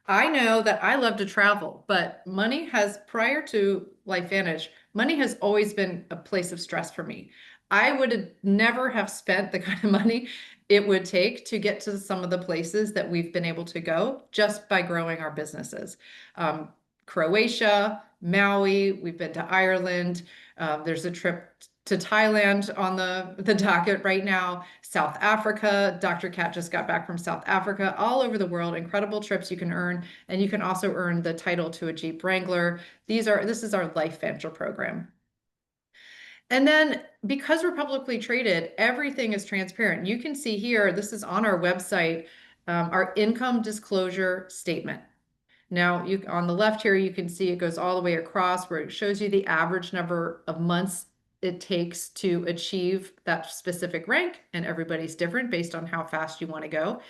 I know that I love to travel, but money has, prior to LifeVantage, money has always been a place of stress for me. I would never have spent the kind of money it would take to get to some of the places that we've been able to go just by growing our businesses. Croatia, Maui, we've been to Ireland. There's a trip to Thailand on the docket right now, South Africa. Dr. Kat just got back from South Africa, all over the world, incredible trips you can earn. And you can also earn the title to a Jeep Wrangler. This is our LifeVantage program. And then because we're publicly traded, everything is transparent. You can see here, this is on our website, our income disclosure statement. Now, on the left here, you can see it goes all the way across where it shows you the average number of months it takes to achieve that specific rank, and everybody's different based on how fast you want to go.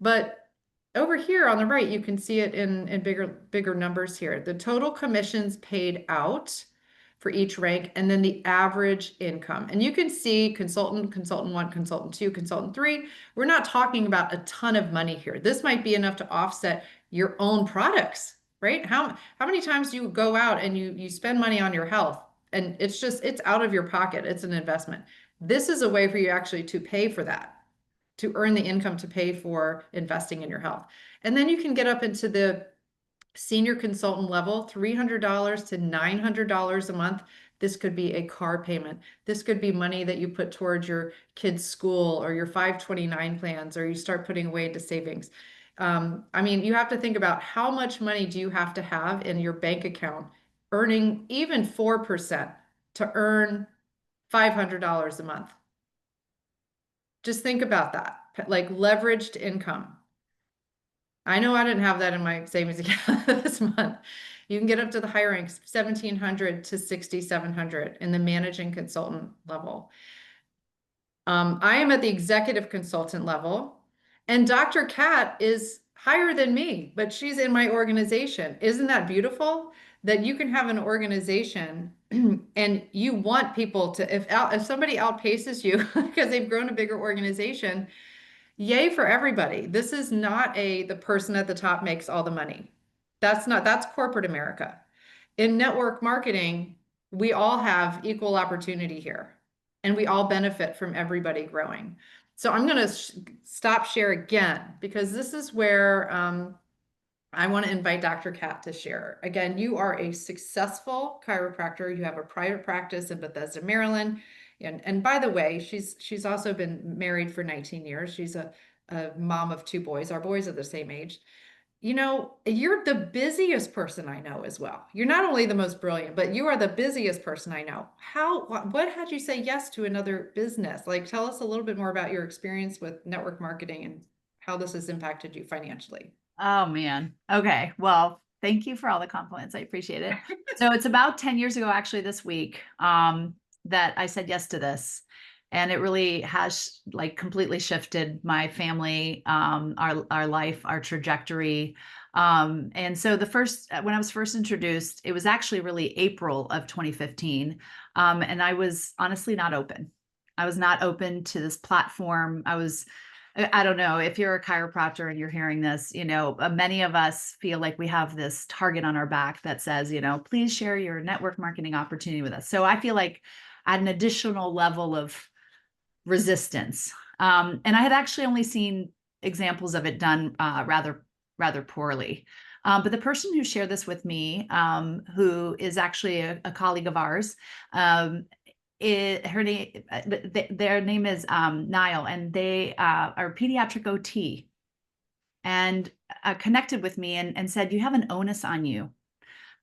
But over here on the right, you can see it in bigger numbers here. The total commissions paid out for each rank, and then the average income. And you can see consultant, consultant 1, consultant 2, consultant 3. We're not talking about a ton of money here. This might be enough to offset your own products, right? How many times do you go out and you spend money on your health and it's out of your pocket, it's an investment. This is a way for you actually to pay for that, to earn the income to pay for investing in your health. And then you can get up into the senior consultant level, $300 to $900 a month. This could be a car payment. This could be money that you put towards your kids' school or your 529 plans, or you start putting away into savings. I mean, you have to think about how much money do you have to have in your bank account, earning even 4% to earn $500 a month. Just think about that, like leveraged income. I know I didn't have that in my savings account this month. You can get up to the higher ranks, 1,700 to 6,700 in the managing consultant level. I am at the executive consultant level, and Dr. Kat is higher than me, but she's in my organization. Isn't that beautiful? That you can have an organization and you want people to, if somebody outpaces you because they've grown a bigger organization, yay for everybody. This is not the person at the top makes all the money. That's corporate America. In network marketing, we all have equal opportunity here and we all benefit from everybody growing. So I'm going to stop share again because this is where I want to invite Dr. Kat to share. Again, you are a successful chiropractor. You have a private practice in Bethesda, Maryland. And by the way, she's also been married for 19 years. She's a mom of 2 boys. Our boys are the same age. You know, you're the busiest person I know as well. You're not only the most brilliant, but you are the busiest person I know. What had you say yes to another business? Like, tell us a little bit more about your experience with network marketing and how this has impacted you financially. Oh man. Okay. Well, thank you for all the compliments. I appreciate it. So it's about 10 years ago, actually this week, that I said yes to this. And it really has like completely shifted my family, our life, our trajectory. And so when I was first introduced, it was actually really April of 2015. And I was honestly not open. I was not open to this platform. I don't know if you're a chiropractor and you're hearing this, many of us feel like we have this target on our back that says, please share your network marketing opportunity with us. So I feel like at an additional level of resistance. And I had actually only seen examples of it done rather poorly. But the person who shared this with me, who is actually a colleague of ours, their name is Niall, and they are pediatric OT, and connected with me and said, you have an onus on you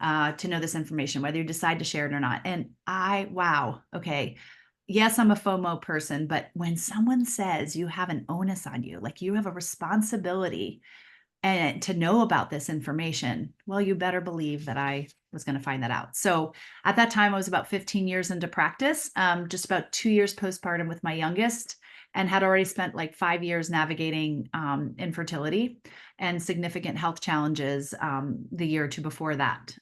to know this information, whether you decide to share it or not. And wow, okay. Yes, I'm a FOMO person, but when someone says you have an onus on you, like you have a responsibility and to know about this information, well, you better believe that I was going to find that out. So at that time, I was about 15 years into practice, just about 2 years postpartum with my youngest, and had already spent like 5 years navigating infertility and significant health challenges the year or two before that.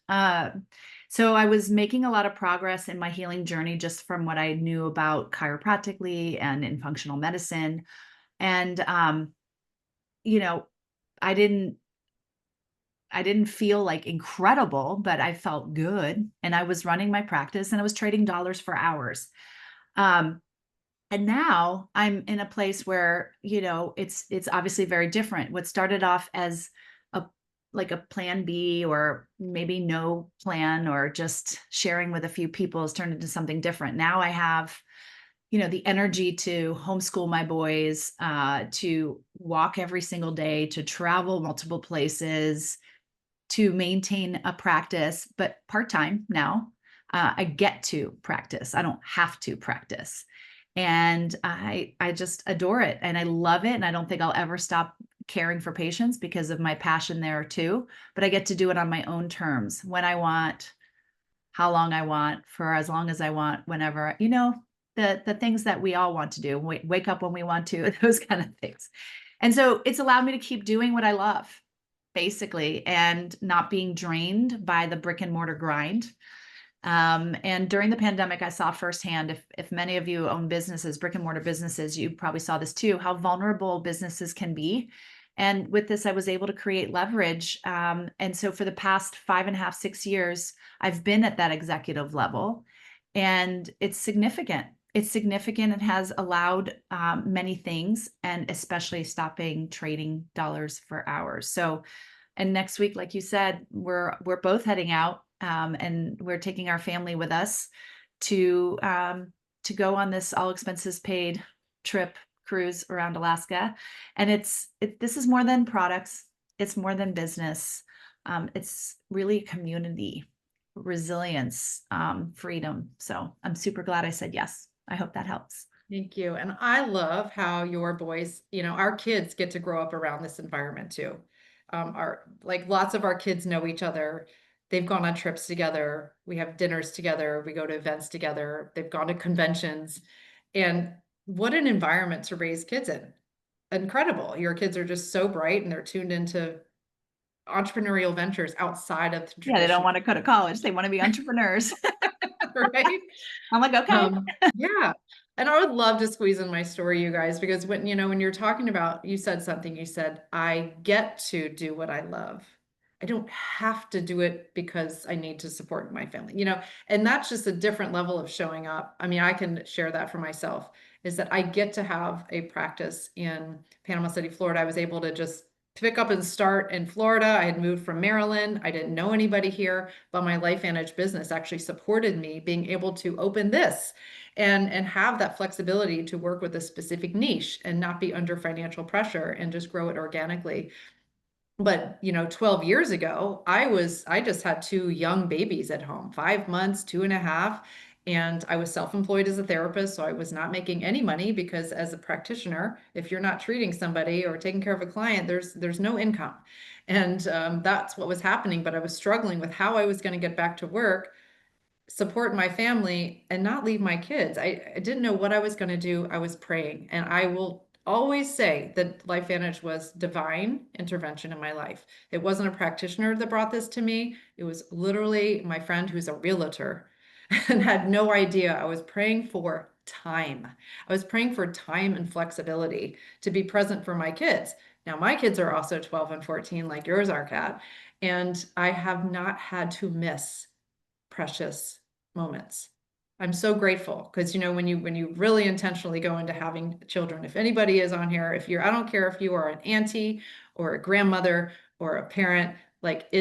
So I was making a lot of progress in my healing journey just from what I knew about chiropractically and in functional medicine. And, I didn't feel like incredible, but I felt good. And I was running my practice and I was trading dollars for hours. And now I'm in a place where, it's obviously very different. What started off as like a plan B or maybe no plan or just sharing with a few people has turned into something different. Now I have, the energy to homeschool my boys, to walk every single day, to travel multiple places, to maintain a practice, but part-time now. I get to practice. I don't have to practice. And I just adore it and I love it. And I don't think I'll ever stop caring for patients because of my passion there too. But I get to do it on my own terms, when I want, how long I want, for as long as I want, whenever, the things that we all want to do, wake up when we want to, those kind of things. And so it's allowed me to keep doing what I love, basically, and not being drained by the brick and mortar grind. And during the pandemic, I saw firsthand, if many of you own businesses, brick and mortar businesses, you probably saw this too, how vulnerable businesses can be. And with this, I was able to create leverage. And so for the past 5.5, 6 years, I've been at that executive level, and it's significant. It's significant. It has allowed many things, and especially stopping trading dollars for hours. So, and next week, like you said, we're both heading out, and we're taking our family with us to go on this all expenses paid cruise around Alaska. And this is more than products. It's more than business. It's really community, resilience, freedom. So I'm super glad I said yes. I hope that helps. Thank you. And I love how your boys, our kids get to grow up around this environment too. Lots of our kids know each other. They've gone on trips together. We have dinners together. We go to events together. They've gone to conventions. And what an environment to raise kids in. incredible. Your kids are just so bright and they're tuned into entrepreneurial ventures outside of the Yeah, they don't traditional, want to go to college. They want to be entrepreneurs. right? I'm like, okay. Yeah. And I would love to squeeze in my story, you guys, because when, when you're talking about, you said something, you said, I get to do what I love. I don't have to do it because I need to support my family, and that's just a different level of showing up. I mean, I can share that for myself, is that I get to have a practice in Panama City, Florida. I was able to just pick up and start in Florida. I had moved from Maryland. I didn't know anybody here, but my LifeVantage business actually supported me being able to open this and have that flexibility to work with a specific niche and not be under financial pressure and just grow it organically. But 12 years ago, I just had two young babies at home, 5 months, 2.5. And I was self-employed as a therapist, so I was not making any money because as a practitioner, if you're not treating somebody or taking care of a client, there's no income. And that's what was happening. But I was struggling with how I was going to get back to work, support my family, and not leave my kids. I didn't know what I was going to do. I was praying, and I will always say that LifeVantage was divine intervention in my life. It wasn't a practitioner that brought this to me. It was literally my friend who's a realtor and had no idea. I was praying for time. I was praying for time and flexibility to be present for my kids. Now, my kids are also 12 and 14, like yours are, Kat, and I have not had to miss precious moments. I'm so grateful because when you really intentionally go into having children, if anybody is on here, I don't care if you are an auntie or a grandmother or a parent, like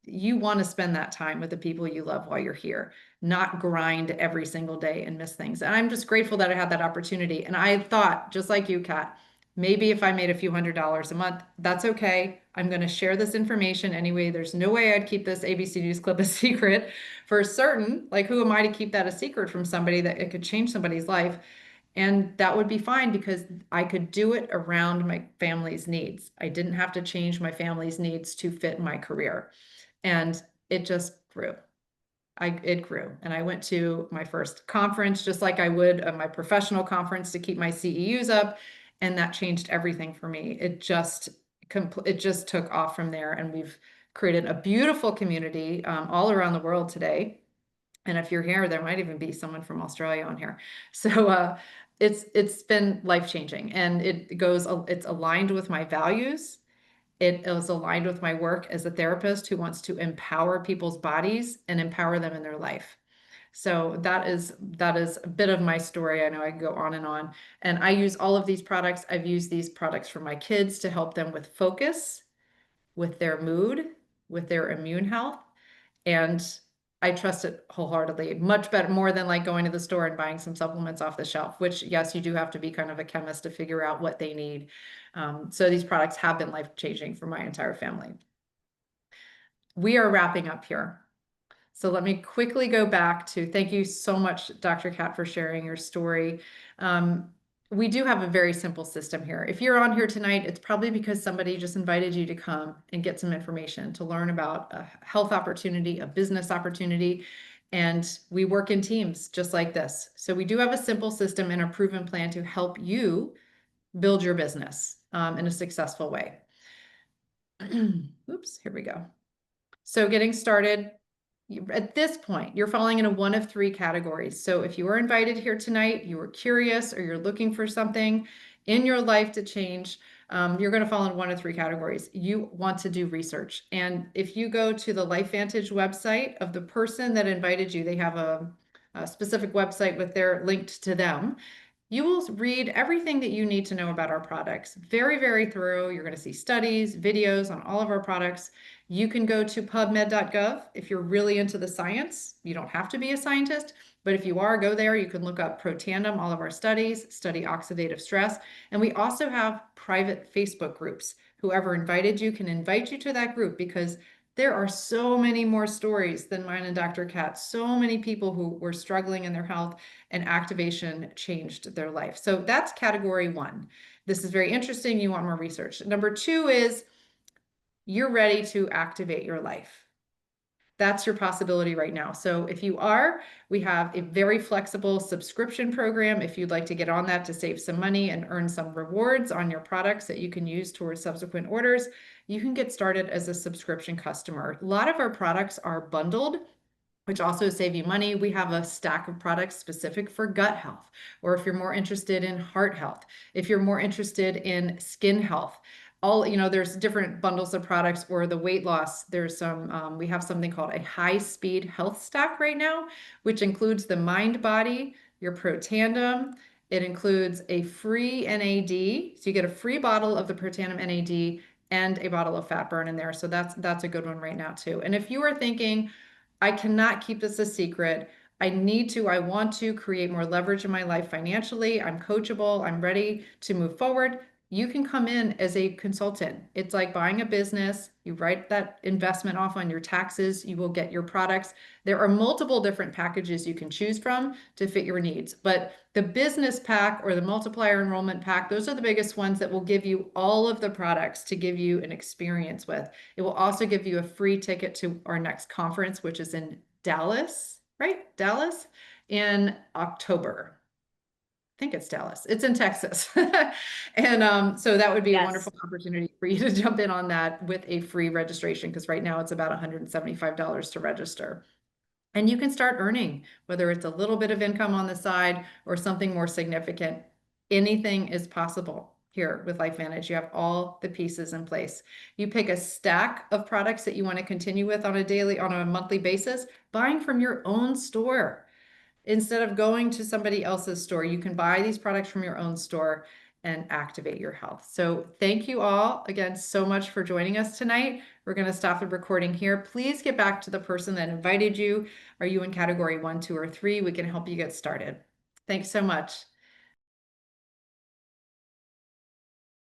you want to spend that time with the people you love while you're here, not grind every single day and miss things. And I'm just grateful that I had that opportunity. And I thought, just like you, Kat, maybe if I made a few $100s a month, that's okay. I'm going to share this information anyway. There's no way I'd keep this ABC News clip a secret for certain. Like, who am I to keep that a secret from somebody that it could change somebody's life? And that would be fine because I could do it around my family's needs. I didn't have to change my family's needs to fit my career. And it just grew. It grew. And I went to my first conference, just like I would my professional conference to keep my CEUs up. And that changed everything for me. It just took off from there. And we've created a beautiful community all around the world today. And if you're here, there might even be someone from Australia on here. So it's been life-changing, and it's aligned with my values. It is aligned with my work as a therapist who wants to empower people's bodies and empower them in their life. So that is a bit of my story. I know I can go on, and I use all of these products. I've used these products for my kids to help them with focus, with their mood, with their immune health, and I trust it wholeheartedly. Much better, more than like going to the store and buying some supplements off the shelf, which, yes, you do have to be kind of a chemist to figure out what they need. So these products have been life-changing for my entire family. We are wrapping up here. So let me quickly go back to, thank you so much, Dr. Kat, for sharing your story. We do have a very simple system here. If you're on here tonight, it's probably because somebody just invited you to come and get some information to learn about a health opportunity, a business opportunity, and we work in teams just like this. So we do have a simple system and a proven plan to help you build your business in a successful way. Oops, here we go. So getting started, at this point, you're falling into one of three categories. So if you were invited here tonight, you were curious, or you're looking for something in your life to change, you're going to fall in one of three categories. You want to do research. And if you go to the LifeVantage website of the person that invited you, they have a specific website with their linked to them. You will read everything that you need to know about our products. Very, very thorough. You're going to see studies, videos on all of our products. You can go to pubmed.gov if you're really into the science. You don't have to be a scientist, but if you are, go there. You can look up Protandim, all of our studies, study oxidative stress. And we also have private Facebook groups. Whoever invited you can invite you to that group, because there are so many more stories than mine and Dr. Kat. So many people who were struggling in their health, and activation changed their life. So that's category one. This is very interesting. You want more research. Number two is you're ready to activate your life. that's your possibility right now. So if you are, we have a very flexible subscription program. If you'd like to get on that to save some money and earn some rewards on your products that you can use towards subsequent orders, you can get started as a subscription customer. A lot of our products are bundled, which also save you money. We have a stack of products specific for gut health, or if you're more interested in heart health, if you're more interested in skin health, there's different bundles of products. Or the weight loss, there's some, we have something called a high speed health stack right now, which includes the Mind Body, your Protandim. It includes a free NAD. So you get a free bottle of the Protandim NAD and a bottle of fat burn in there. So that's a good one right now too. And if you are thinking, I cannot keep this a secret, I want to create more leverage in my life financially, I'm coachable, I'm ready to move forward, you can come in as a consultant. It's like buying a business. You write that investment off on your taxes. You will get your products. There are multiple different packages you can choose from to fit your needs. But the business pack or the multiplier enrollment pack, those are the biggest ones that will give you all of the products to give you an experience with. It will also give you a free ticket to our next conference, which is in Dallas, right? Dallas in October. I think it's Dallas. It's in Texas. And so that would be a Yes. wonderful opportunity for you to jump in on that with a free registration, because right now it's about $175 to register. And you can start earning, whether it's a little bit of income on the side or something more significant. Anything is possible here with LifeVantage. You have all the pieces in place. You pick a stack of products that you want to continue with on a monthly basis, buying from your own store. Instead of going to somebody else's store, you can buy these products from your own store and activate your health. So thank you all again so much for joining us tonight. We're going to stop the recording here. Please get back to the person that invited you. Are you in category 1, 2, or 3? We can help you get started. Thanks so much.